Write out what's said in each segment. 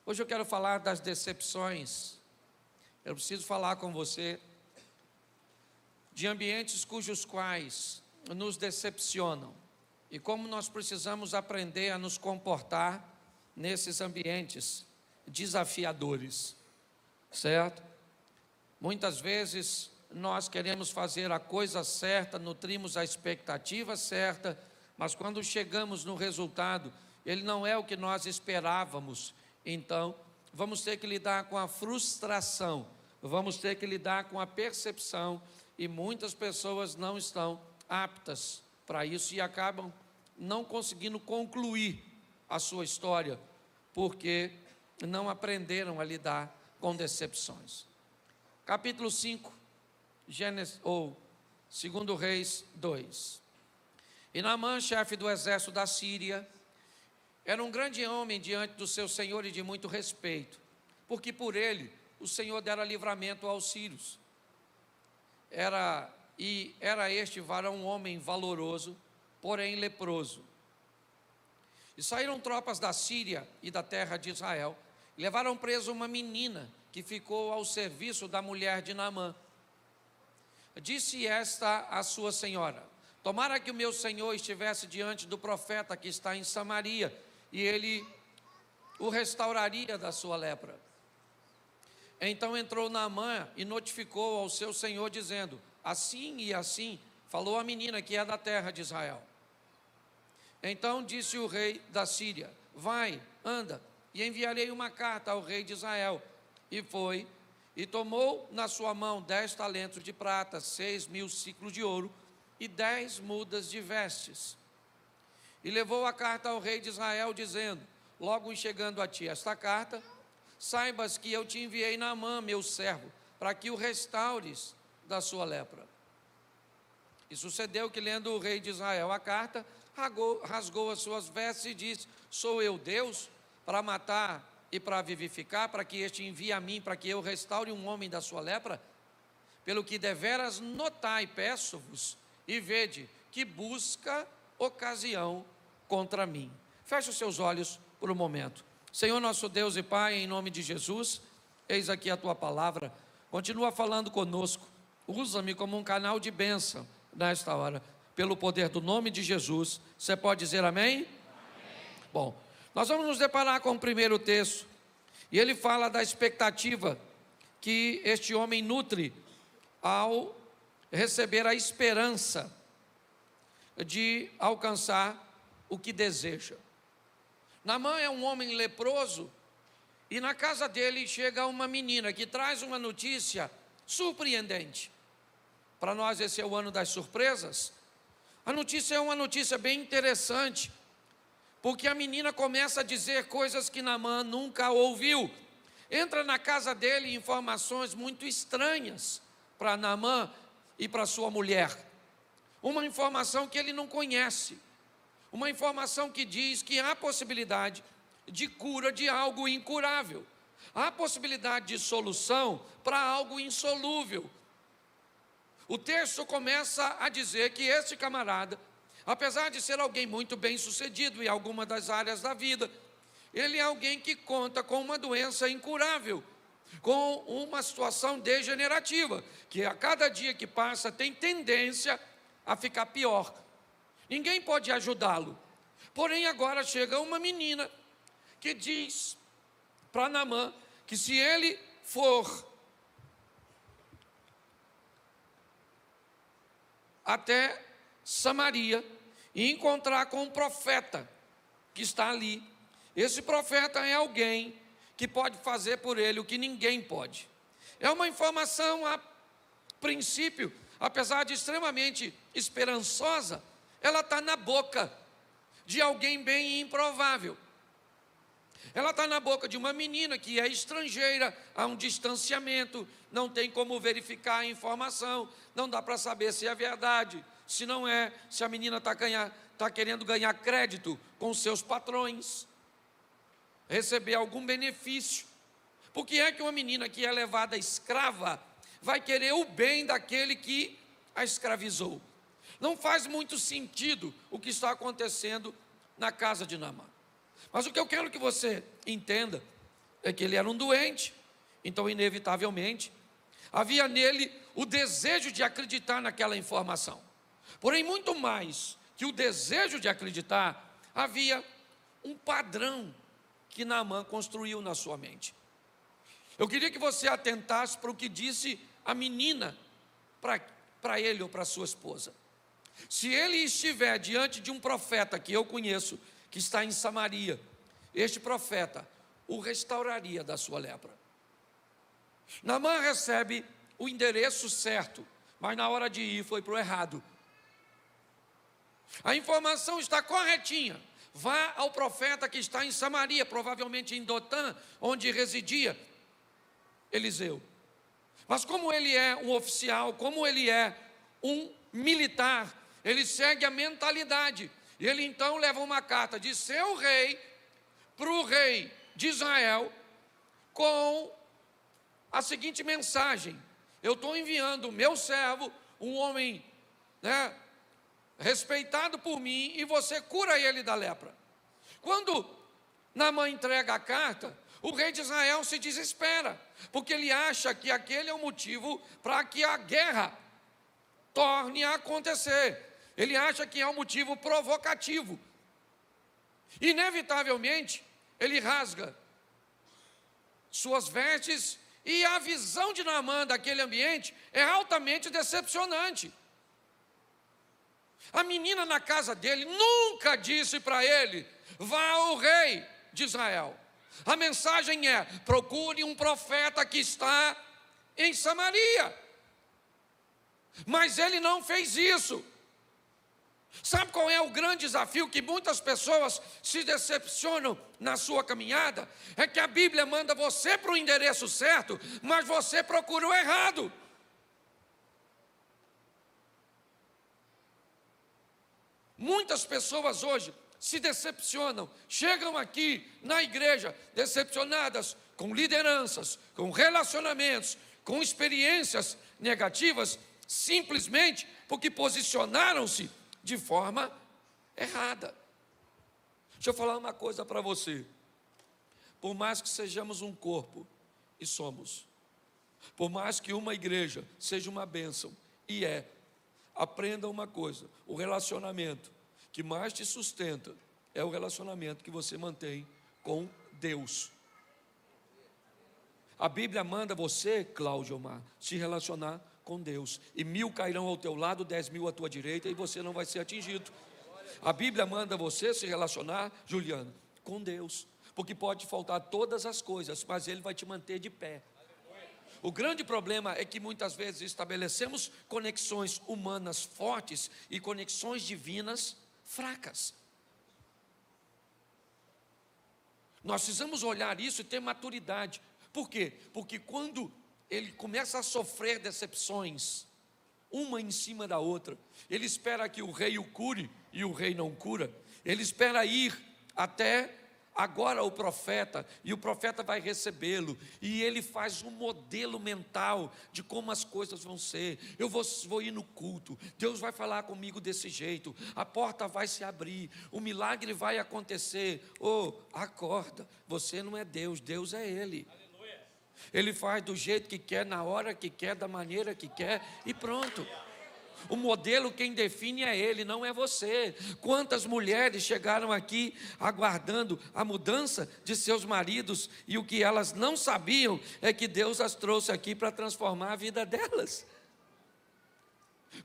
Hoje eu quero falar das decepções. Eu preciso falar com você de ambientes cujos quais nos decepcionam e como nós precisamos aprender a nos comportar nesses ambientes desafiadores, certo? Muitas vezes nós queremos fazer a coisa certa, nutrimos a expectativa certa, mas quando chegamos no resultado, ele não é o que nós esperávamos. Então, vamos ter que lidar com a frustração, vamos ter que lidar com a percepção, e muitas pessoas não estão aptas para isso e acabam não conseguindo concluir a sua história, porque não aprenderam a lidar com decepções. Capítulo 5, Gênesis, ou 2 Reis 2. E Naamã, chefe do exército da Síria, era um grande homem diante do seu senhor e de muito respeito, porque por ele o Senhor dera livramento aos sírios. Era este varão um homem valoroso, porém leproso. E saíram tropas da Síria e da terra de Israel, e levaram preso uma menina que ficou ao serviço da mulher de Naamã. Disse esta à sua senhora: tomara que o meu senhor estivesse diante do profeta que está em Samaria, e ele o restauraria da sua lepra. Então entrou Naamã e notificou ao seu senhor, dizendo: assim e assim falou a menina que é da terra de Israel. Então disse o rei da Síria: vai, anda, e enviarei uma carta ao rei de Israel. E foi, e tomou na sua mão 10 talentos de prata, 6.000 ciclos de ouro e 10 mudas de vestes. E levou a carta ao rei de Israel, dizendo: logo em chegando a ti esta carta, saibas que eu te enviei Naamã, meu servo, para que o restaures da sua lepra. E sucedeu que, lendo o rei de Israel a carta, rasgou as suas vestes e disse: sou eu Deus para matar e para vivificar, para que este envie a mim, para que eu restaure um homem da sua lepra? Pelo que deveras notai, peço-vos, e vede que busca ocasião contra mim. Feche os seus olhos por um momento. Senhor nosso Deus e Pai, em nome de Jesus, eis aqui a Tua palavra, continua falando conosco, usa-me como um canal de bênção nesta hora, pelo poder do nome de Jesus. Você pode dizer amém? Amém. Bom, nós vamos nos deparar com o primeiro texto, e ele fala da expectativa que este homem nutre ao receber a esperança de alcançar o que deseja. Naamã é um homem leproso, e na casa dele chega uma menina que traz uma notícia surpreendente. Para nós esse é o ano das surpresas. A notícia é uma notícia bem interessante, porque a menina começa a dizer coisas que Naamã nunca ouviu. Entra na casa dele informações muito estranhas para Naamã e para sua mulher. Uma informação que ele não conhece. Uma informação que diz que há possibilidade de cura de algo incurável. Há possibilidade de solução para algo insolúvel. O texto começa a dizer que esse camarada, apesar de ser alguém muito bem sucedido em alguma das áreas da vida, ele é alguém que conta com uma doença incurável, com uma situação degenerativa, que a cada dia que passa tem tendência a ficar pior. Ninguém pode ajudá-lo. Porém, agora chega uma menina que diz para Naamã que se ele for até Samaria e encontrar com um profeta que está ali, esse profeta é alguém que pode fazer por ele o que ninguém pode. É uma informação, a princípio, apesar de extremamente esperançosa, ela está na boca de alguém bem improvável. Ela está na boca de uma menina que é estrangeira, há um distanciamento, não tem como verificar a informação, não dá para saber se é verdade, se não é, se a menina está querendo ganhar crédito com seus patrões, receber algum benefício. Por que é que uma menina que é levada escrava vai querer o bem daquele que a escravizou? Não faz muito sentido o que está acontecendo na casa de Naamã. Mas o que eu quero que você entenda é que ele era um doente, então inevitavelmente havia nele o desejo de acreditar naquela informação. Porém, muito mais que o desejo de acreditar, havia um padrão que Naamã construiu na sua mente. Eu queria que você atentasse para o que disse a menina para ele ou para sua esposa. Se ele estiver diante de um profeta que eu conheço, que está em Samaria, este profeta o restauraria da sua lepra. Naamã recebe o endereço certo, mas na hora de ir foi para o errado. A informação está corretinha. Vá ao profeta que está em Samaria, provavelmente em Dotã, onde residia Eliseu. Mas como ele é um oficial, como ele é um militar, ele segue a mentalidade. E ele então leva uma carta de seu rei para o rei de Israel com a seguinte mensagem: eu estou enviando o meu servo, um homem, respeitado por mim, e você cura ele da lepra. Quando Naamã entrega a carta, o rei de Israel se desespera, porque ele acha que aquele é o motivo para que a guerra torne a acontecer. Ele acha que é um motivo provocativo. Inevitavelmente, ele rasga suas vestes, e a visão de Naamã daquele ambiente é altamente decepcionante. A menina na casa dele nunca disse para ele: vá ao rei de Israel. A mensagem é: procure um profeta que está em Samaria. Mas ele não fez isso. Sabe qual é o grande desafio que muitas pessoas se decepcionam na sua caminhada? É que a Bíblia manda você para o endereço certo, mas você procura o errado. Muitas pessoas hoje se decepcionam, chegam aqui na igreja decepcionadas com lideranças, com relacionamentos, com experiências negativas, simplesmente porque posicionaram-se de forma errada. Deixa eu falar uma coisa para você. Por mais que sejamos um corpo, e somos, por mais que uma igreja seja uma bênção, e aprenda uma coisa: o relacionamento que mais te sustenta é o relacionamento que você mantém com Deus. A Bíblia manda você, Cláudio Omar, se relacionar com Deus, e 1000 cairão ao teu lado, 10.000 à tua direita, e você não vai ser atingido. A Bíblia manda você se relacionar, Juliano, com Deus, porque pode faltar todas as coisas, mas Ele vai te manter de pé. O grande problema é que muitas vezes estabelecemos conexões humanas fortes e conexões divinas fracas. Nós precisamos olhar isso e ter maturidade. Por quê? Porque quando ele começa a sofrer decepções, uma em cima da outra, ele espera que o rei o cure, e o rei não cura. Ele espera ir até agora o profeta, e o profeta vai recebê-lo, e ele faz um modelo mental de como as coisas vão ser. Eu vou ir no culto, Deus vai falar comigo desse jeito, a porta vai se abrir, o milagre vai acontecer. Acorda, você não é Deus, Deus é Ele. Ele faz do jeito que quer, na hora que quer, da maneira que quer, e pronto. O modelo quem define é Ele, não é você. Quantas mulheres chegaram aqui aguardando a mudança de seus maridos, e o que elas não sabiam é que Deus as trouxe aqui para transformar a vida delas.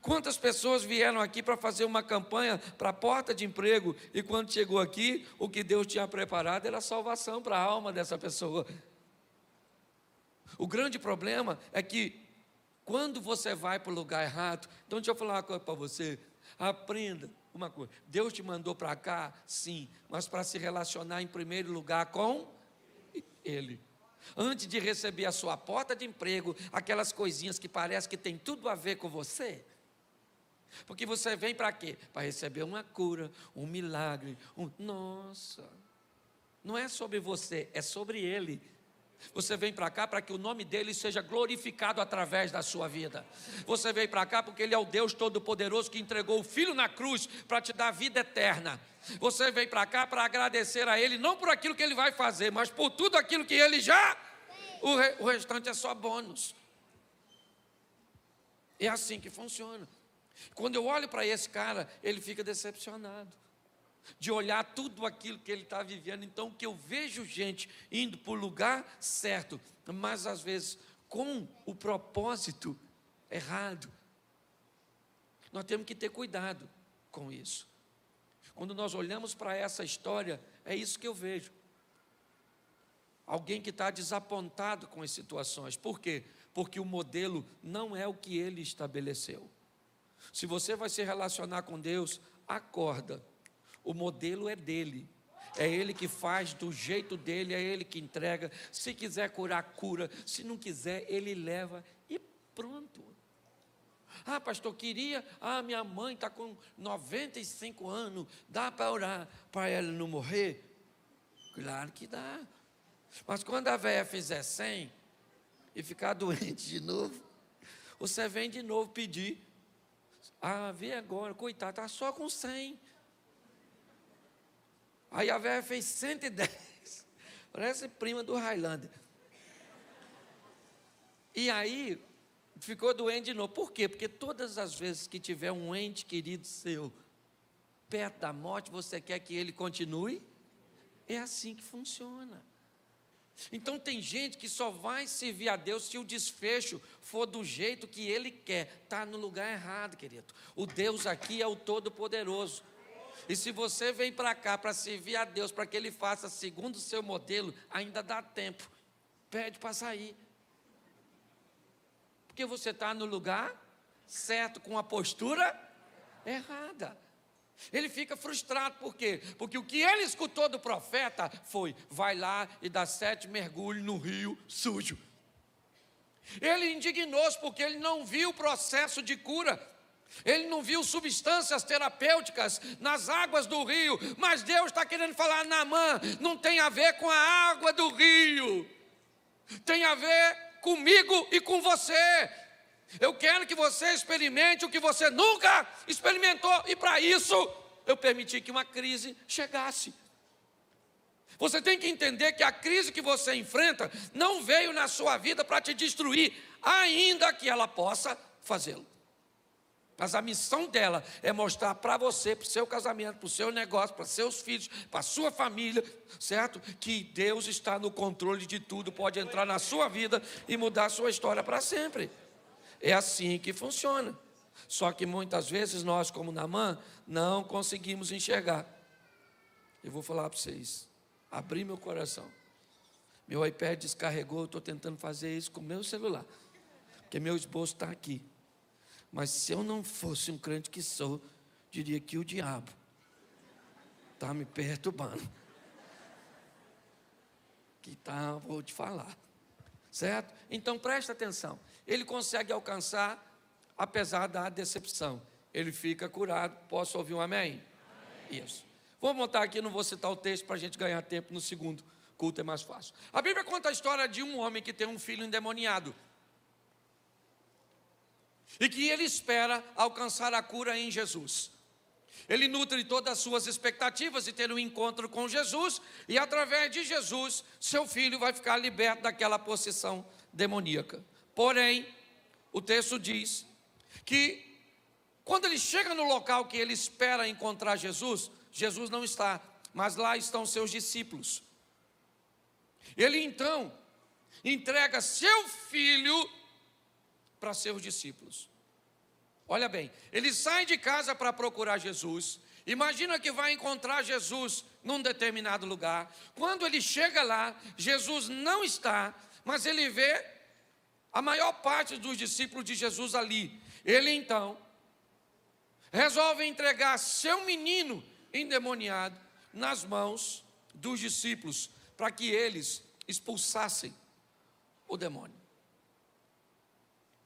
Quantas pessoas vieram aqui para fazer uma campanha para a porta de emprego, e quando chegou aqui, o que Deus tinha preparado era salvação para a alma dessa pessoa. O grande problema é que quando você vai para o lugar errado, então deixa eu falar uma coisa para você, aprenda uma coisa: Deus te mandou para cá, sim, mas para se relacionar em primeiro lugar com Ele. Antes de receber a sua porta de emprego, aquelas coisinhas que parece que tem tudo a ver com você, porque você vem para quê? Para receber uma cura, um milagre, nossa, não é sobre você, é sobre Ele. Você vem para cá para que o nome dele seja glorificado através da sua vida. Você veio para cá porque ele é o Deus Todo-Poderoso que entregou o Filho na cruz para te dar vida eterna. Você veio para cá para agradecer a ele, não por aquilo que ele vai fazer, mas por tudo aquilo que ele já... O restante é só bônus. É assim que funciona. Quando eu olho para esse cara, ele fica decepcionado de olhar tudo aquilo que ele está vivendo. Então, que eu vejo gente indo para o lugar certo, mas às vezes com o propósito errado. Nós temos que ter cuidado com isso. Quando nós olhamos para essa história, é isso que eu vejo. Alguém que está desapontado com as situações. Por quê? Porque o modelo não é o que ele estabeleceu. Se você vai se relacionar com Deus, acorda. O modelo é dele. É ele que faz do jeito dele, é ele que entrega. Se quiser curar, cura. Se não quiser, ele leva e pronto. Ah, pastor, queria... Ah, minha mãe está com 95 anos. Dá para orar para ela não morrer? Claro que dá. Mas quando a velha fizer 100 e ficar doente de novo, você vem de novo pedir. Ah, vê agora, coitado, está só com 100. Aí a velha fez 110. Parece prima do Highlander. E aí, ficou doente de novo. Por quê? Porque todas as vezes que tiver um ente querido seu perto da morte, você quer que ele continue? É assim que funciona. Então tem gente que só vai servir a Deus se o desfecho for do jeito que ele quer. Está no lugar errado, querido. O Deus aqui é o Todo-Poderoso. E se você vem para cá para servir a Deus, para que Ele faça segundo o seu modelo, ainda dá tempo. Pede para sair. Porque você está no lugar certo, com a postura errada. Ele fica frustrado, por quê? Porque o que ele escutou do profeta foi: vai lá e dá 7 mergulhos no rio sujo. Ele indignou-se porque ele não viu o processo de cura. Ele não viu substâncias terapêuticas nas águas do rio. Mas Deus está querendo falar: Naamã, não tem a ver com a água do rio. Tem a ver comigo e com você. Eu quero que você experimente o que você nunca experimentou. E para isso, eu permiti que uma crise chegasse. Você tem que entender que a crise que você enfrenta não veio na sua vida para te destruir, ainda que ela possa fazê-lo. Mas a missão dela é mostrar para você, para o seu casamento, para o seu negócio, para seus filhos, para a sua família, certo? Que Deus está no controle de tudo, pode entrar na sua vida e mudar a sua história para sempre. É assim que funciona. Só que muitas vezes nós, como Naamã, não conseguimos enxergar. Eu vou falar para vocês, abrir meu coração. Meu iPad descarregou, eu estou tentando fazer isso com o meu celular, porque meu esboço está aqui. Mas se eu não fosse um crente que sou, diria que o diabo está me perturbando. Que tá, vou te falar. Certo? Então presta atenção. Ele consegue alcançar, apesar da decepção. Ele fica curado. Posso ouvir um amém? Amém. Isso. Vou montar aqui, não vou citar o texto para a gente ganhar tempo no segundo culto, é mais fácil. A Bíblia conta a história de um homem que tem um filho endemoniado. E que ele espera alcançar a cura em Jesus. Ele nutre todas as suas expectativas de ter um encontro com Jesus, e através de Jesus, seu filho vai ficar liberto daquela possessão demoníaca. Porém, o texto diz que quando ele chega no local que ele espera encontrar Jesus, Jesus não está, mas lá estão seus discípulos. Ele então entrega seu filho para seus discípulos. Olha bem, ele sai de casa para procurar Jesus. Imagina que vai encontrar Jesus num determinado lugar. Quando ele chega lá, Jesus não está, mas ele vê a maior parte dos discípulos de Jesus ali. Ele então resolve entregar seu menino endemoniado nas mãos dos discípulos, para que eles expulsassem o demônio.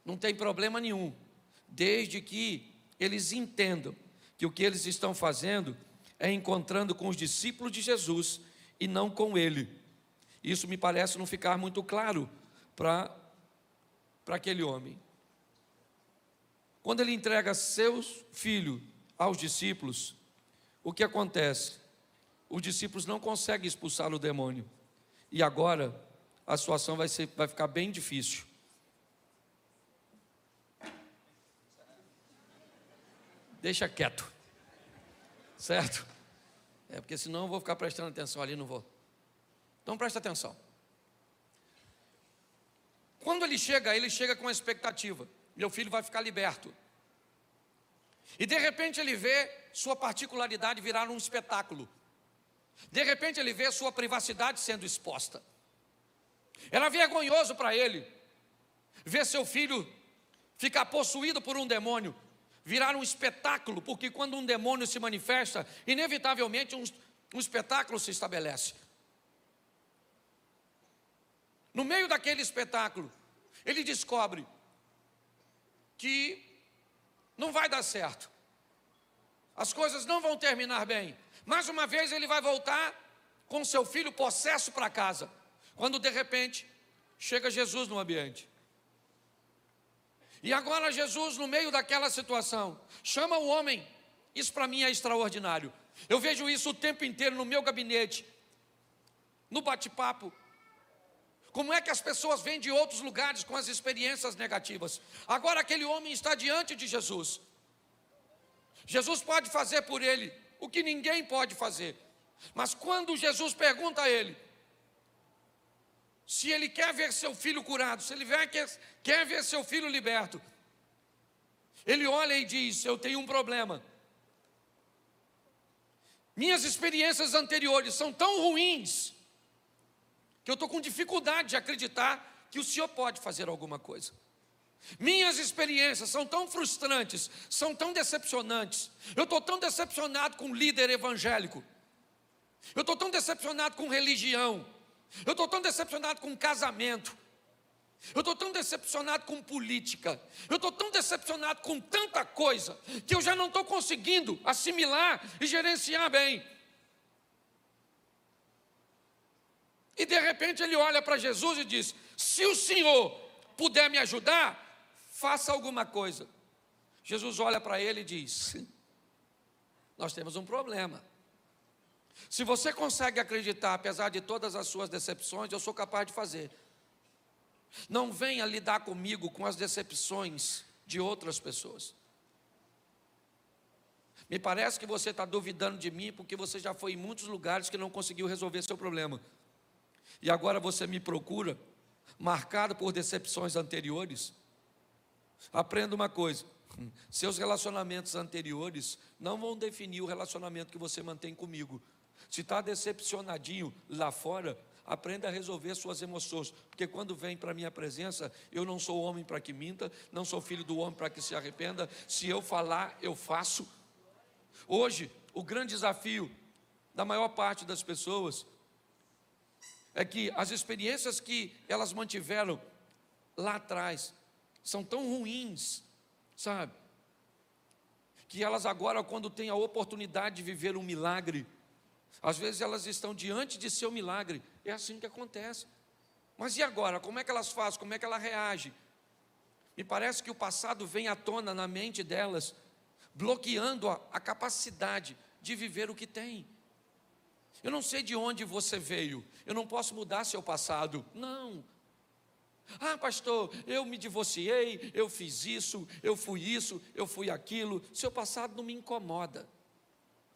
Não tem problema nenhum, desde que eles entendam que o que eles estão fazendo é encontrando com os discípulos de Jesus e não com ele. Isso me parece não ficar muito claro para aquele homem. Quando ele entrega seu filho aos discípulos, o que acontece? Os discípulos não conseguem expulsar o demônio. E agora a situação vai ficar bem difícil. Deixa quieto, certo? Porque senão eu vou ficar prestando atenção ali, não vou. Então presta atenção. Quando ele chega com a expectativa: meu filho vai ficar liberto. E de repente ele vê sua particularidade virar um espetáculo. De repente ele vê sua privacidade sendo exposta. Era vergonhoso para ele ver seu filho ficar possuído por um demônio, virar um espetáculo, porque quando um demônio se manifesta, inevitavelmente um espetáculo se estabelece. No meio daquele espetáculo, ele descobre que não vai dar certo, as coisas não vão terminar bem. Mais uma vez ele vai voltar com seu filho possesso para casa, quando de repente chega Jesus no ambiente. E agora Jesus, no meio daquela situação, chama o homem. Isso para mim é extraordinário. Eu vejo isso o tempo inteiro no meu gabinete, no bate-papo. Como é que as pessoas vêm de outros lugares com as experiências negativas? Agora aquele homem está diante de Jesus. Jesus pode fazer por ele o que ninguém pode fazer. Mas quando Jesus pergunta a ele se ele quer ver seu filho curado, se ele quer ver seu filho liberto, ele olha e diz: eu tenho um problema. Minhas experiências anteriores são tão ruins que eu estou com dificuldade de acreditar que o Senhor pode fazer alguma coisa. Minhas experiências são tão frustrantes, são tão decepcionantes. Eu estou tão decepcionado com líder evangélico. Eu estou tão decepcionado com religião. Eu estou tão decepcionado com casamento. Eu estou tão decepcionado com política. Eu estou tão decepcionado com tanta coisa que eu já não estou conseguindo assimilar e gerenciar bem. E de repente ele olha para Jesus e diz: se o Senhor puder me ajudar, faça alguma coisa. Jesus olha para ele e diz: nós temos um problema. Se você consegue acreditar, apesar de todas as suas decepções, eu sou capaz de fazer. Não venha lidar comigo com as decepções de outras pessoas. Me parece que você está duvidando de mim porque você já foi em muitos lugares que não conseguiu resolver seu problema. E agora você me procura, marcado por decepções anteriores. Aprenda uma coisa: seus relacionamentos anteriores não vão definir o relacionamento que você mantém comigo. Se está decepcionadinho lá fora, aprenda a resolver suas emoções, porque quando vem para a minha presença, eu não sou homem para que minta, não sou filho do homem para que se arrependa. Se eu falar, eu faço. Hoje, o grande desafio da maior parte das pessoas é que as experiências que elas mantiveram lá atrás são tão ruins, sabe? Que elas agora, quando têm a oportunidade de viver um milagre, às vezes elas estão diante de seu milagre. É assim que acontece. Mas e agora? Como é que elas fazem? Como é que ela reage? Me parece que o passado vem à tona na mente delas, bloqueando a capacidade de viver o que tem. Eu não sei de onde você veio, eu não posso mudar seu passado. Não. Ah, pastor, eu me divorciei, eu fiz isso, eu fui aquilo. Seu passado não me incomoda.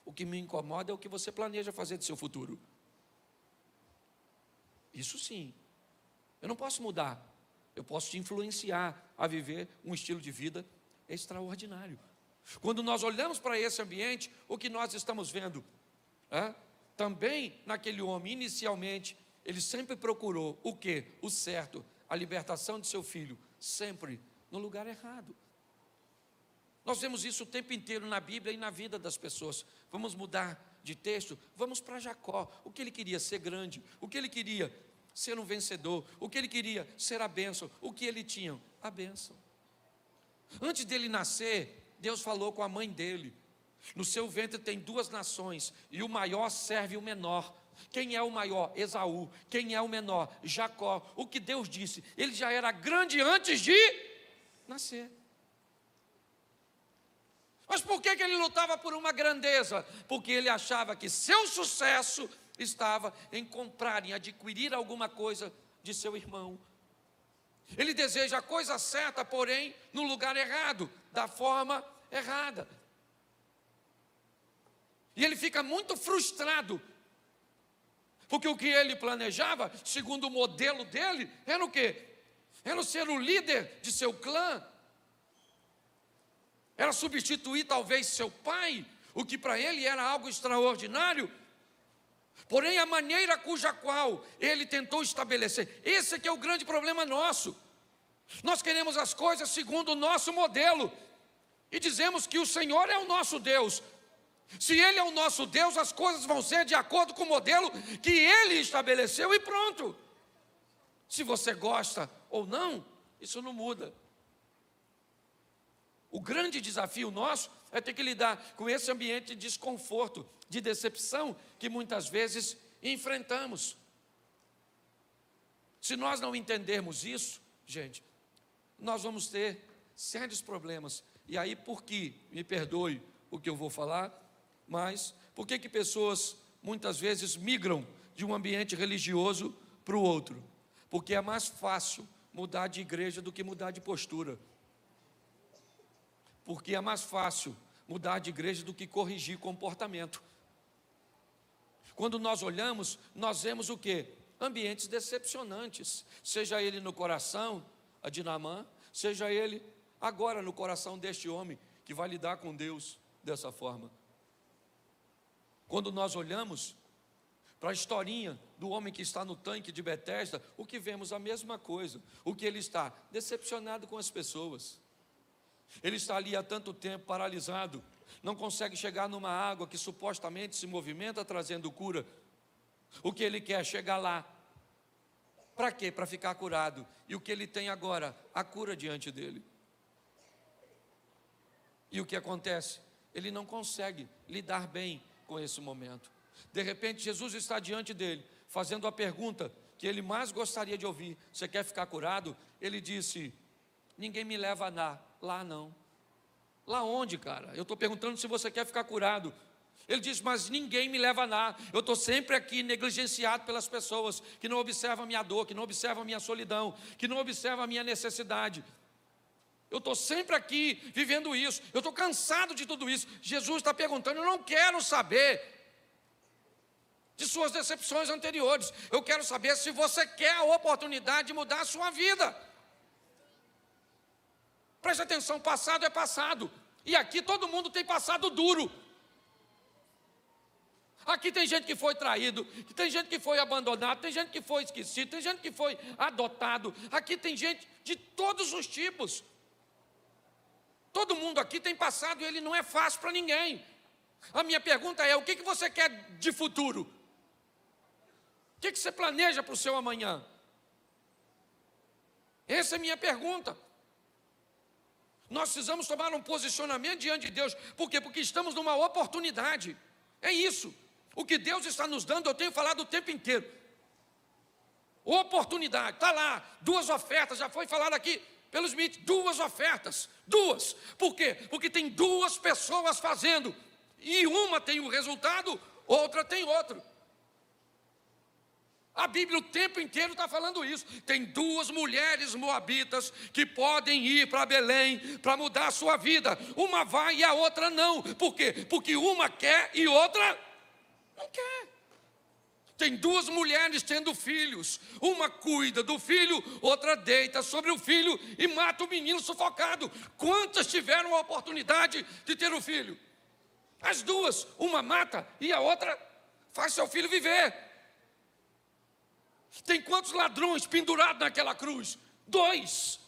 O que me incomoda é o que você planeja fazer de seu futuro. Isso sim. Eu não posso mudar. Eu posso te influenciar a viver um estilo de vida extraordinário. Quando nós olhamos para esse ambiente, o que nós estamos vendo? Também naquele homem, inicialmente, ele sempre procurou o quê? O certo, a libertação de seu filho, sempre no lugar errado. Nós vemos isso o tempo inteiro na Bíblia e na vida das pessoas. Vamos mudar de texto? Vamos para Jacó. O que ele queria? Ser grande. O que ele queria? Ser um vencedor. O que ele queria? Ser a bênção. O que ele tinha? A bênção. Antes dele nascer, Deus falou com a mãe dele: no seu ventre tem 2 nações, e o maior serve o menor. Quem é o maior? Esaú. Quem é o menor? Jacó. O que Deus disse? Ele já era grande antes de nascer. Mas por que ele lutava por uma grandeza? Porque ele achava que seu sucesso estava em comprar, em adquirir alguma coisa de seu irmão. Ele deseja a coisa certa, porém, no lugar errado, da forma errada. E ele fica muito frustrado, porque o que ele planejava, segundo o modelo dele, era o quê? Era ser o líder de seu clã. Era substituir talvez seu pai, o que para ele era algo extraordinário. Porém, a maneira cuja qual ele tentou estabelecer, esse é que é o grande problema nosso. Nós queremos as coisas segundo o nosso modelo, e dizemos que o Senhor é o nosso Deus. Se Ele é o nosso Deus, as coisas vão ser de acordo com o modelo que Ele estabeleceu e pronto. Se você gosta ou não, isso não muda. O grande desafio nosso é ter que lidar com esse ambiente de desconforto, de decepção, que muitas vezes enfrentamos. Se nós não entendermos isso, gente, nós vamos ter sérios problemas. E aí, por que, me perdoe o que eu vou falar, mas por que pessoas muitas vezes migram de um ambiente religioso para o outro? Porque é mais fácil mudar de igreja do que mudar de postura. Porque é mais fácil mudar de igreja do que corrigir comportamento. Quando nós olhamos, nós vemos o quê? Ambientes decepcionantes. Seja ele no coração, a de Naamã, seja ele agora no coração deste homem que vai lidar com Deus dessa forma. Quando nós olhamos para a historinha do homem que está no tanque de Betesda, o que vemos? A mesma coisa. O que ele está? Decepcionado com as pessoas. Ele está ali há tanto tempo paralisado, não consegue chegar numa água que supostamente se movimenta trazendo cura. O que ele quer? Chegar lá. Para quê? Para ficar curado. E o que ele tem agora? A cura diante dele. E o que acontece? Ele não consegue lidar bem com esse momento. De repente, Jesus está diante dele, fazendo a pergunta que ele mais gostaria de ouvir: você quer ficar curado? Ele disse: ninguém me leva lá não. Lá onde, cara? Eu estou perguntando se você quer ficar curado. Ele disse: mas ninguém me leva lá. Eu estou sempre aqui negligenciado pelas pessoas que não observam a minha dor, que não observam a minha solidão, que não observam a minha necessidade. Eu estou sempre aqui vivendo isso. Eu estou cansado de tudo isso. Jesus está perguntando: eu não quero saber de suas decepções anteriores. Eu quero saber se você quer a oportunidade de mudar a sua vida. Preste atenção, passado é passado. E aqui todo mundo tem passado duro. Aqui tem gente que foi traído, tem gente que foi abandonado, tem gente que foi esquecido, tem gente que foi adotado. Aqui tem gente de todos os tipos. Todo mundo aqui tem passado e ele não é fácil para ninguém. A minha pergunta é: o que você quer de futuro? O que você planeja para o seu amanhã? Essa é a minha pergunta. Nós precisamos tomar um posicionamento diante de Deus. Por quê? Porque estamos numa oportunidade. É isso. O que Deus está nos dando, eu tenho falado o tempo inteiro. Oportunidade, está lá, 2 ofertas, já foi falado aqui pelo Smith, 2 ofertas, 2. Por quê? Porque tem 2 pessoas fazendo, e uma tem um resultado, outra tem outro. A Bíblia o tempo inteiro está falando isso. Tem 2 mulheres moabitas que podem ir para Belém para mudar a sua vida. Uma vai e a outra não. Por quê? Porque uma quer e outra não quer. Tem 2 mulheres tendo filhos. Uma cuida do filho, outra deita sobre o filho e mata o menino sufocado. Quantas tiveram a oportunidade de ter um filho? As 2. Uma mata e a outra faz seu filho viver. Tem quantos ladrões pendurados naquela cruz? 2.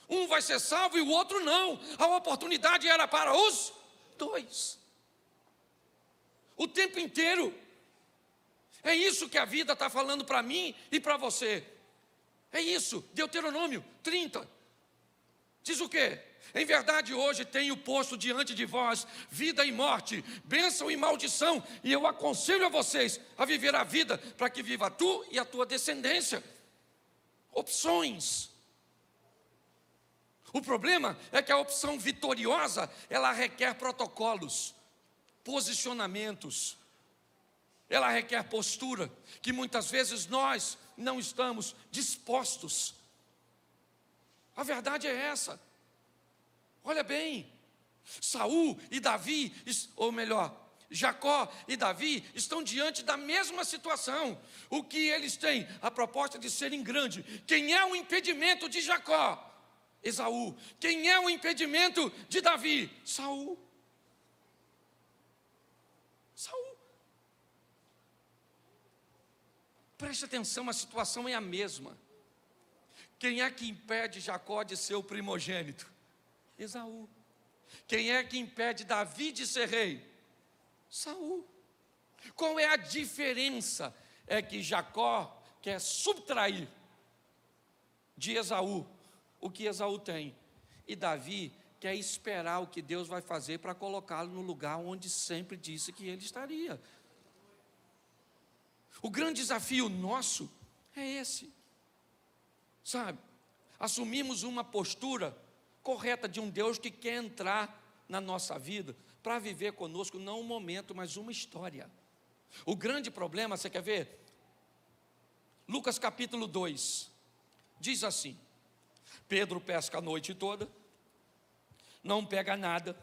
Um vai ser salvo e o outro não. A oportunidade era para os 2. O tempo inteiro. É isso que a vida está falando para mim e para você. É isso. Deuteronômio 30. Diz o quê? Em verdade, hoje tenho posto diante de vós vida e morte, bênção e maldição, e eu aconselho a vocês a viver a vida, para que viva tu e a tua descendência. Opções. O problema é que a opção vitoriosa, ela requer protocolos, posicionamentos, ela requer postura, que muitas vezes nós não estamos dispostos. A verdade é essa. Olha bem, Saul e Davi, ou melhor, Jacó e Davi estão diante da mesma situação. O que eles têm? A proposta de serem grandes. Quem é o impedimento de Jacó? Esaú. Quem é o impedimento de Davi? Saul. Saul. Preste atenção, a situação é a mesma. Quem é que impede Jacó de ser o primogênito? Esaú. Quem é que impede Davi de ser rei? Saul. Qual é a diferença? É que Jacó quer subtrair de Esaú o que Esaú tem, e Davi quer esperar o que Deus vai fazer para colocá-lo no lugar onde sempre disse que ele estaria. O grande desafio nosso é esse, sabe? Assumimos uma postura correta de um Deus que quer entrar na nossa vida para viver conosco, não um momento, mas uma história. O grande problema, você quer ver? Lucas capítulo 2, diz assim: Pedro pesca a noite toda, não pega nada,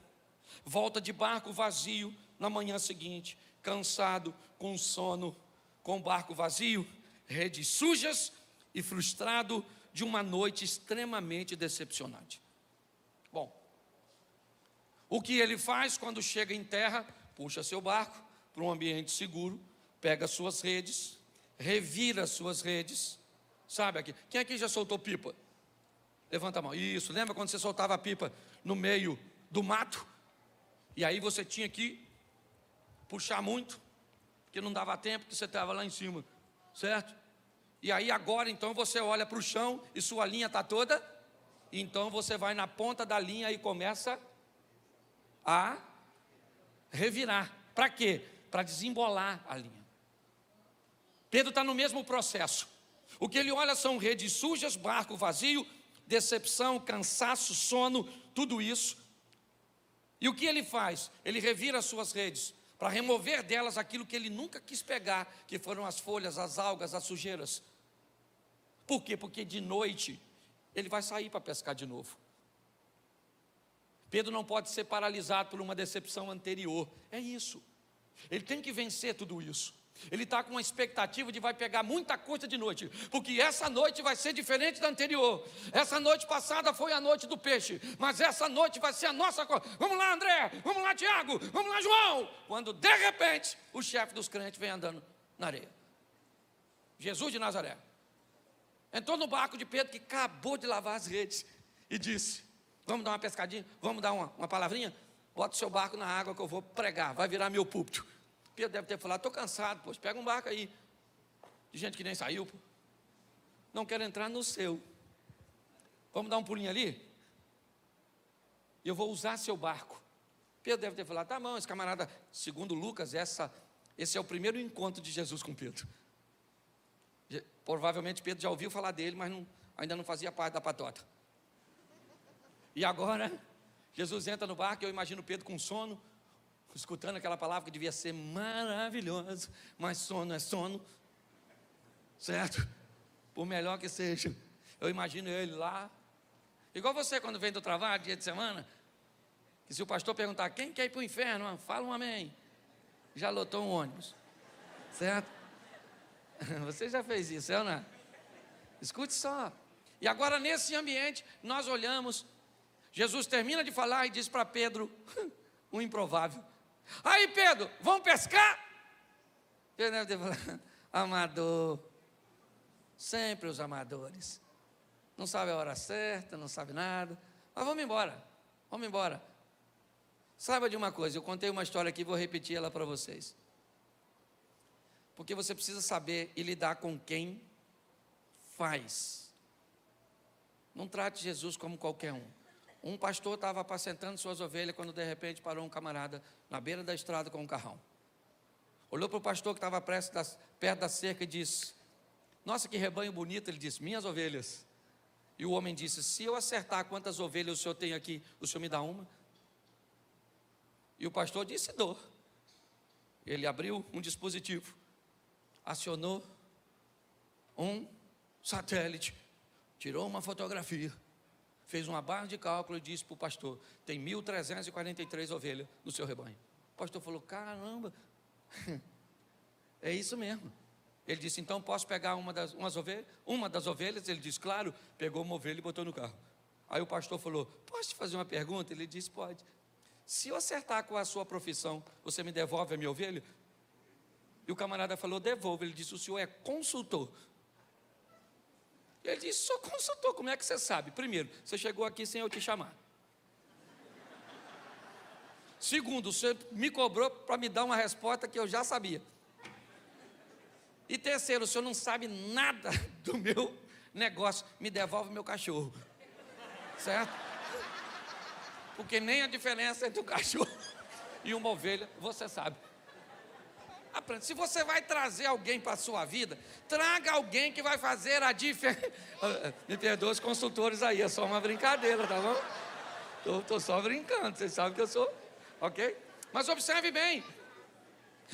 volta de barco vazio na manhã seguinte, cansado, com sono, com o barco vazio, redes sujas e frustrado de uma noite extremamente decepcionante. Bom, o que ele faz quando chega em terra? Puxa seu barco para um ambiente seguro, pega suas redes, revira suas redes. Sabe aqui? Quem aqui já soltou pipa? Levanta a mão. Isso, lembra quando você soltava a pipa no meio do mato? E aí você tinha que puxar muito, porque não dava tempo, porque você estava lá em cima, certo? E aí agora então você olha para o chão e sua linha está toda, então você vai na ponta da linha e começa a revirar. Para quê? Para desembolar a linha. Pedro está no mesmo processo. O que ele olha são redes sujas, barco vazio, decepção, cansaço, sono, tudo isso. E o que ele faz? Ele revira as suas redes para remover delas aquilo que ele nunca quis pegar, que foram as folhas, as algas, as sujeiras. Por quê? Porque de noite ele vai sair para pescar de novo. Pedro não pode ser paralisado por uma decepção anterior. É isso. Ele tem que vencer tudo isso. Ele está com uma expectativa de vai pegar muita coisa de noite, porque essa noite vai ser diferente da anterior. Essa noite passada foi a noite do peixe, mas essa noite vai ser a nossa. Vamos lá, André, vamos lá, Tiago, vamos lá, João. Quando de repente o chefe dos crentes vem andando na areia, Jesus de Nazaré, entrou no barco de Pedro, que acabou de lavar as redes, e disse: vamos dar uma pescadinha, vamos dar uma palavrinha? Bota o seu barco na água que eu vou pregar, vai virar meu púlpito. Pedro deve ter falado: estou cansado, pois pega um barco aí, de gente que nem saiu, pô. Não quero entrar no seu, vamos dar um pulinho ali, e eu vou usar seu barco. Pedro deve ter falado: tá bom, esse camarada, segundo Lucas, esse é o primeiro encontro de Jesus com Pedro. Provavelmente Pedro já ouviu falar dele, mas ainda não fazia parte da patota. E agora, Jesus entra no barco, eu imagino Pedro com sono, escutando aquela palavra que devia ser maravilhosa, mas sono é sono, certo? Por melhor que seja, eu imagino ele lá, igual você quando vem do trabalho, dia de semana, que se o pastor perguntar: quem quer ir para o inferno? Fala um amém. Já lotou um ônibus, certo? Você já fez isso, é ou não? Escute só. E agora nesse ambiente, nós olhamos, Jesus termina de falar e diz para Pedro um improvável: aí Pedro, vamos pescar? Pedro deve ter falado: amador, sempre os amadores, não sabe a hora certa, não sabe nada, mas vamos embora. Saiba de uma coisa, eu contei uma história aqui, vou repetir ela para vocês, porque você precisa saber e lidar com quem faz. Não trate Jesus como qualquer um. Um pastor estava apacentando suas ovelhas quando de repente parou um camarada na beira da estrada com um carrão. Olhou para o pastor que estava perto da cerca e disse: nossa, que rebanho bonito. Ele disse: minhas ovelhas. E o homem disse: se eu acertar quantas ovelhas o senhor tem aqui, o senhor me dá uma? E o pastor disse: dou. Ele abriu um dispositivo, acionou um satélite, tirou uma fotografia, fez uma barra de cálculo e disse para o pastor: tem 1.343 ovelhas no seu rebanho. O pastor falou: caramba, é isso mesmo. Ele disse: então posso pegar uma das ovelhas? Ele disse: claro. Pegou uma ovelha e botou no carro. Aí o pastor falou: posso te fazer uma pergunta? Ele disse: pode. Se eu acertar com a sua profissão, você me devolve a minha ovelha? E o camarada falou: devolvo. Ele disse: o senhor é consultor? Ele disse: sou consultor. Como é que você sabe? Primeiro, você chegou aqui sem eu te chamar. Segundo, você me cobrou para me dar uma resposta que eu já sabia. E terceiro, o senhor não sabe nada do meu negócio, me devolve meu cachorro. Certo? Porque nem a diferença entre o cachorro e uma ovelha, você sabe. Aprenda. Se você vai trazer alguém para a sua vida, traga alguém que vai fazer a diferença. Me perdoa os consultores aí, é só uma brincadeira, tá bom? Estou só brincando, vocês sabem que eu sou, ok? Mas observe bem.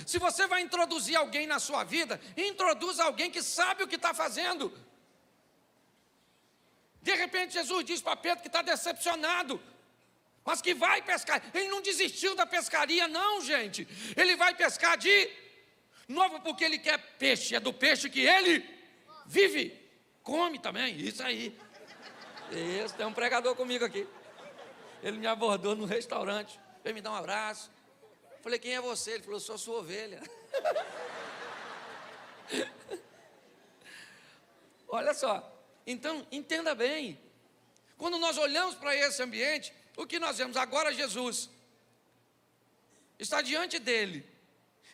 Se você vai introduzir alguém na sua vida, introduza alguém que sabe o que está fazendo. De repente Jesus diz para Pedro que está decepcionado, mas que vai pescar. Ele não desistiu da pescaria não, gente. Ele vai pescar de novo porque ele quer peixe. É do peixe que ele vive, come também, isso aí. Isso, tem um pregador comigo aqui. Ele me abordou no restaurante, veio me dar um abraço. Falei: quem é você? Ele falou: sou sua ovelha. Olha só, então entenda bem, quando nós olhamos para esse ambiente, o que nós vemos agora? Jesus está diante dele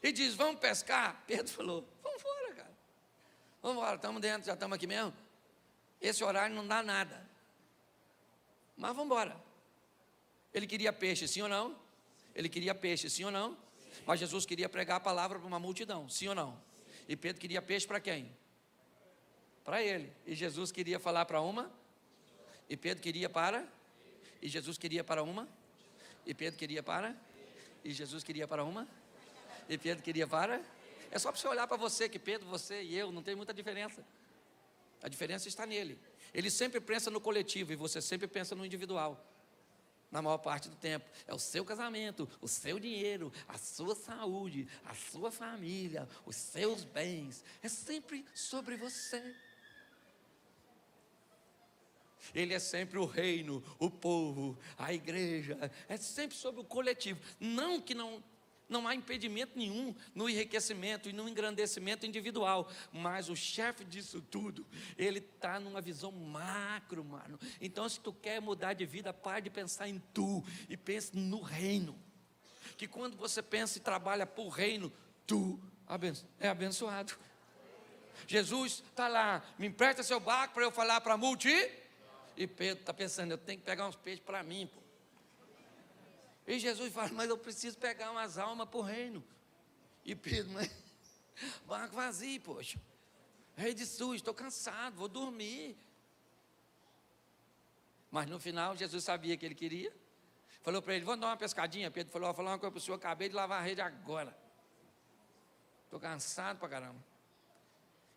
e diz: vamos pescar? Pedro falou: vamos embora, cara, vamos embora, estamos dentro, já estamos aqui mesmo, esse horário não dá nada, mas vamos embora. Ele queria peixe, sim ou não? Ele queria peixe, sim ou não? Mas Jesus queria pregar a palavra para uma multidão, sim ou não? E Pedro queria peixe para quem? Para ele. E Jesus queria falar para uma? E Pedro queria para? E Jesus queria para uma? E Pedro queria para? E Jesus queria para uma? E Pedro queria para? É só para você olhar para você, que Pedro, você e eu, não tem muita diferença. A diferença está nele. Ele sempre pensa no coletivo e você sempre pensa no individual. Na maior parte do tempo, é o seu casamento, o seu dinheiro, a sua saúde, a sua família, os seus bens, é sempre sobre você. Ele é sempre o reino, o povo, a igreja, é sempre sobre o coletivo. Não que não há impedimento nenhum no enriquecimento e no engrandecimento individual, mas o chefe disso tudo, ele está numa visão macro, mano. Então, se tu quer mudar de vida, pare de pensar em tu e pense no reino. Que quando você pensa e trabalha por reino, tu é abençoado. Jesus está lá: me empresta seu barco para eu falar para a multidão. E Pedro está pensando: eu tenho que pegar uns peixes para mim, pô. E Jesus fala: mas eu preciso pegar umas almas para o reino. E Pedro: mas barco vazio, poxa, rei de sujo, estou cansado, vou dormir. Mas no final Jesus sabia que ele queria, falou para ele: vamos dar uma pescadinha. Pedro falou: vou falar uma coisa para o senhor, acabei de lavar a rede agora, estou cansado para caramba,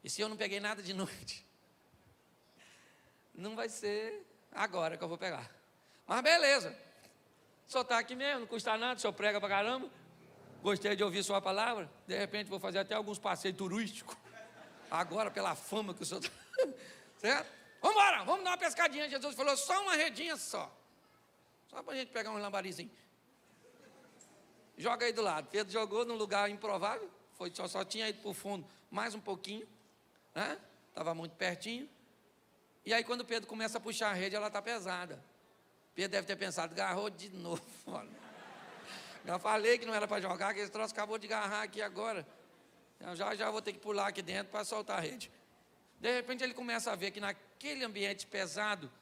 e se eu não peguei nada de noite, não vai ser agora que eu vou pegar. Mas beleza, o senhor está aqui mesmo, não custa nada, o senhor prega para caramba, gostei de ouvir sua palavra, de repente vou fazer até alguns passeios turísticos, agora pela fama que o senhor está, certo? Vamos embora, vamos dar uma pescadinha. Jesus falou: só uma redinha só para a gente pegar um lambarizinho. Joga aí do lado. Pedro jogou num lugar improvável, só tinha ido para o fundo mais um pouquinho, né? Estava muito pertinho. E aí quando Pedro começa a puxar a rede, ela está pesada. Pedro deve ter pensado: agarrou de novo. Já falei que não era para jogar, que esse troço acabou de agarrar aqui agora. Eu já vou ter que pular aqui dentro para soltar a rede. De repente ele começa a ver que naquele ambiente pesado,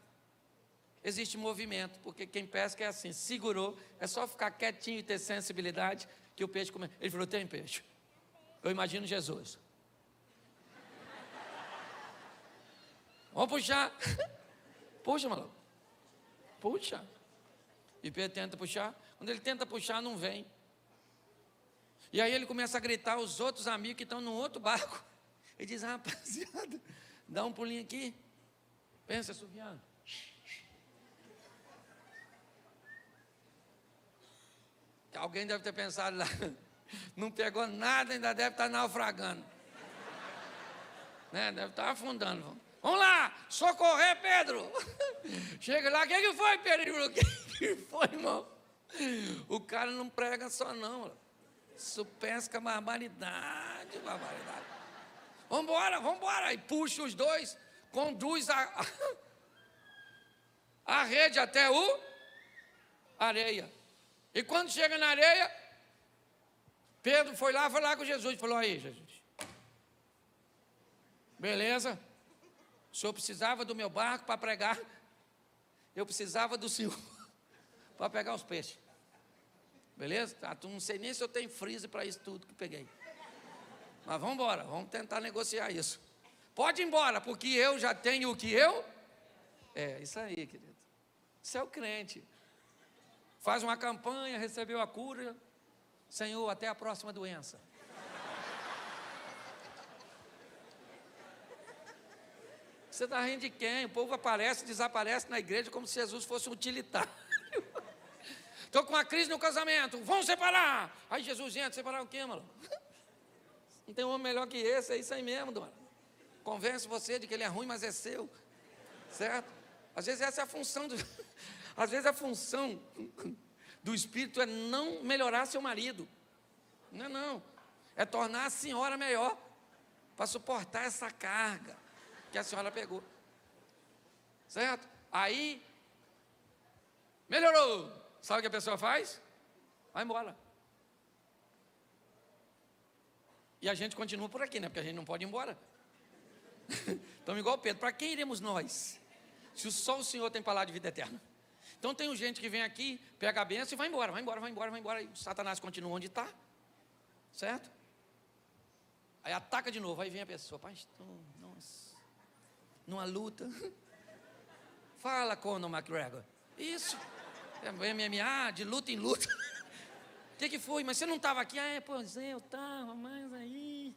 existe movimento, porque quem pesca é assim, segurou, é só ficar quietinho e ter sensibilidade que o peixe começa. Ele falou, tem peixe. Eu imagino Jesus. Vamos puxar. Puxa, maluco. Puxa. E Pedro tenta puxar. Quando ele tenta puxar, não vem. E aí ele começa a gritar aos outros amigos que estão num outro barco. Ele diz, rapaziada, dá um pulinho aqui. Pensa, subiando. Alguém deve ter pensado lá, não pegou nada, ainda deve estar naufragando. Né? Deve estar afundando. Vamos lá, socorrer, Pedro. Chega lá, o que foi, Pedro? O que foi, irmão? O cara não prega só não. Isso pesca barbaridade. Vamos embora. Aí puxa os dois, conduz a rede até a areia. E quando chega na areia, Pedro foi lá com Jesus. Falou, aí, Jesus. Beleza? O senhor precisava do meu barco para pregar. Eu precisava do senhor para pegar os peixes. Beleza? Tá, não sei nem se eu tenho freezer para isso tudo que peguei. Mas vamos embora, vamos tentar negociar isso. Pode ir embora, porque eu já tenho o que eu... É, isso aí, querido. Isso é o crente. Faz uma campanha, recebeu a cura. Senhor, até a próxima doença. Você está rindo de quem? O povo aparece, desaparece na igreja como se Jesus fosse um utilitário. Estou com uma crise no casamento, vamos separar. Aí Jesus entra, separar o quê, mano? Não tem um homem melhor que esse, é isso aí mesmo, mano. Convence você de que ele é ruim, mas é seu. Certo? Às vezes essa é a função do... Às vezes a função do Espírito é não melhorar seu marido. Não. É tornar a senhora melhor para suportar essa carga que a senhora pegou. Certo? Aí, melhorou. Sabe o que a pessoa faz? Vai embora. E a gente continua por aqui, né? Porque a gente não pode ir embora. Estamos igual Pedro. Para quem iremos nós? Se só o Senhor tem palavra de vida eterna. Então tem gente que vem aqui, pega a bênção e vai embora. E o Satanás continua onde está. Certo? Aí ataca de novo. Aí vem a pessoa. Pastor, nossa. Numa luta. Fala, Conor McGregor. Isso. É MMA, de luta em luta. O que foi? Mas você não estava aqui? Pois é, eu estava, mas aí...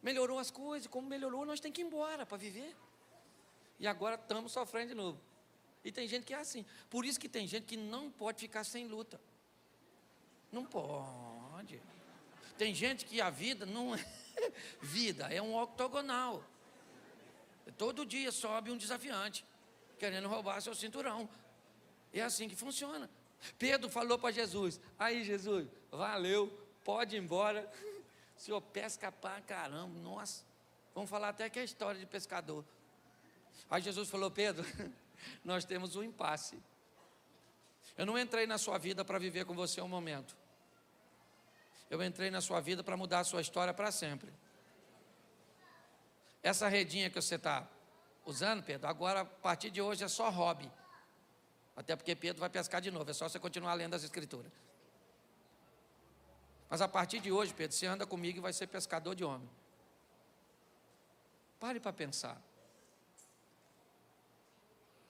Melhorou as coisas. Como melhorou, nós temos que ir embora para viver. E agora estamos sofrendo de novo. E tem gente que é assim. Por isso que tem gente que não pode ficar sem luta. Não pode. Tem gente que a vida não é vida, é um octogonal. Todo dia sobe um desafiante, querendo roubar seu cinturão. É assim que funciona. Pedro falou para Jesus, aí Jesus, valeu, pode ir embora. O senhor pesca pra caramba, nossa. Vamos falar até que é história de pescador. Aí Jesus falou, Pedro, nós temos um impasse. Eu não entrei na sua vida para viver com você um momento. Eu entrei na sua vida para mudar a sua história para sempre. Essa redinha que você está usando, Pedro, agora a partir de hoje é só hobby. Até porque Pedro vai pescar de novo, é só você continuar lendo as escrituras. Mas a partir de hoje, Pedro, você anda comigo e vai ser pescador de homem. Pare para pensar.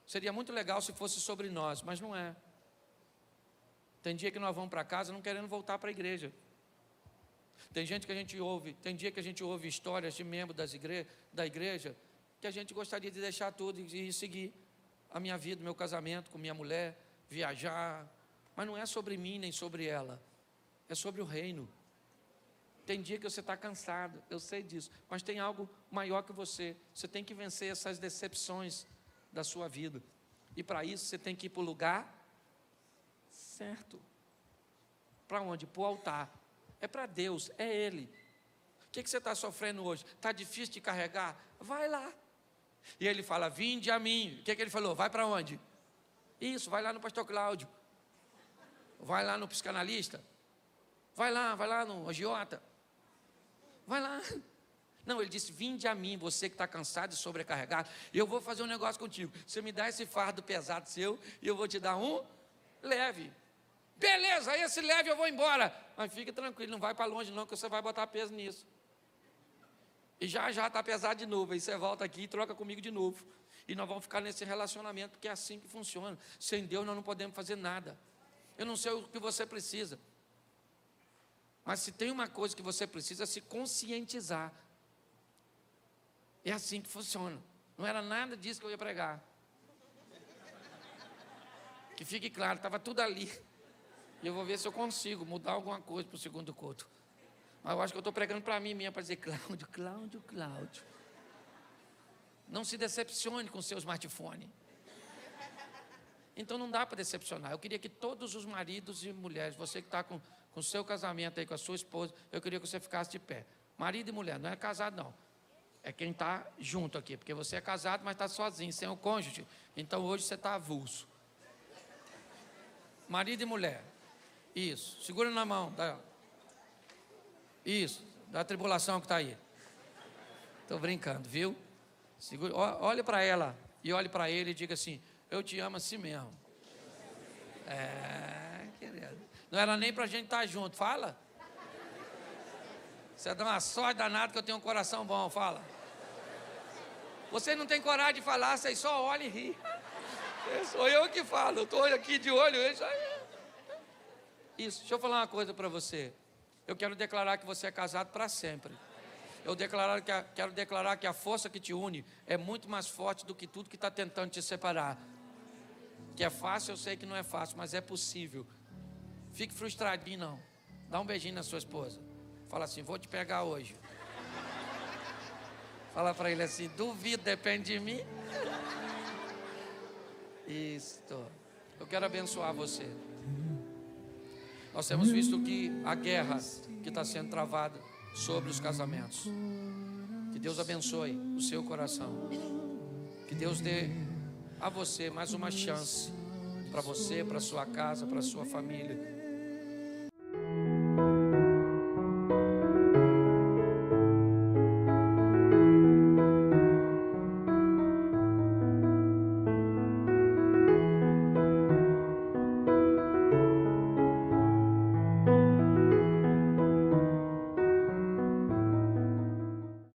Seria muito legal se fosse sobre nós, mas não é. Tem dia que nós vamos para casa não querendo voltar para a igreja. Tem gente que a gente ouve, tem dia que a gente ouve histórias de membros da igreja que a gente gostaria de deixar tudo e seguir a minha vida, meu casamento com minha mulher, viajar. Mas não é sobre mim nem sobre ela, é sobre o reino. Tem dia que você está cansado, eu sei disso, mas tem algo maior que você. Você tem que vencer essas decepções da sua vida. E para isso você tem que ir para o lugar certo. Para onde? Para o altar. É para Deus, é Ele. O que você está sofrendo hoje? Está difícil de carregar? Vai lá. E Ele fala, vinde a mim. O que Ele falou? Vai para onde? Isso, vai lá no pastor Cláudio. Vai lá no psicanalista. Vai lá no agiota. Vai lá. Não, ele disse: vinde a mim, você que está cansado e sobrecarregado, eu vou fazer um negócio contigo. Você me dá esse fardo pesado seu e eu vou te dar um leve. Beleza, esse leve eu vou embora. Mas fique tranquilo, não vai para longe não, que você vai botar peso nisso. E já está pesado de novo. Aí você volta aqui e troca comigo de novo. E nós vamos ficar nesse relacionamento, porque é assim que funciona. Sem Deus nós não podemos fazer nada. Eu não sei o que você precisa. Mas se tem uma coisa que você precisa, é se conscientizar. É assim que funciona. Não era nada disso que eu ia pregar. Que fique claro, estava tudo ali. E eu vou ver se eu consigo mudar alguma coisa para o segundo culto. Mas eu acho que eu estou pregando para mim mesmo, para dizer: Cláudio, Cláudio, Cláudio. Não se decepcione com o seu smartphone. Então não dá para decepcionar. Eu queria que todos os maridos e mulheres, você que está com o seu casamento aí, com a sua esposa, eu queria que você ficasse de pé. Marido e mulher, não é casado não. É quem está junto aqui, porque você é casado, mas está sozinho, sem o cônjuge. Então hoje você está avulso. Marido e mulher. Isso, segura na mão. Isso, da tribulação que está aí. Estou brincando, viu? Segura, olhe para ela e olhe para ele e diga assim: eu te amo assim mesmo. Querido. Não era nem para a gente estar junto, fala. Você dá uma sorte danada que eu tenho um coração bom, fala. Você não tem coragem de falar, você só olha e ri. Sou eu que falo, eu estou aqui de olho. Isso, deixa eu falar uma coisa para você. Eu quero declarar que você é casado para sempre. Quero declarar que a força que te une é muito mais forte do que tudo que está tentando te separar. Que é fácil, eu sei que não é fácil, mas é possível. Fique frustradinho não. Dá um beijinho na sua esposa. Fala assim: vou te pegar hoje. Fala para ele assim: duvido, depende de mim. Isto. Eu quero abençoar você. Nós temos visto que a guerra que está sendo travada sobre os casamentos. Que Deus abençoe o seu coração. Que Deus dê a você mais uma chance. Para você, para sua casa, para sua família.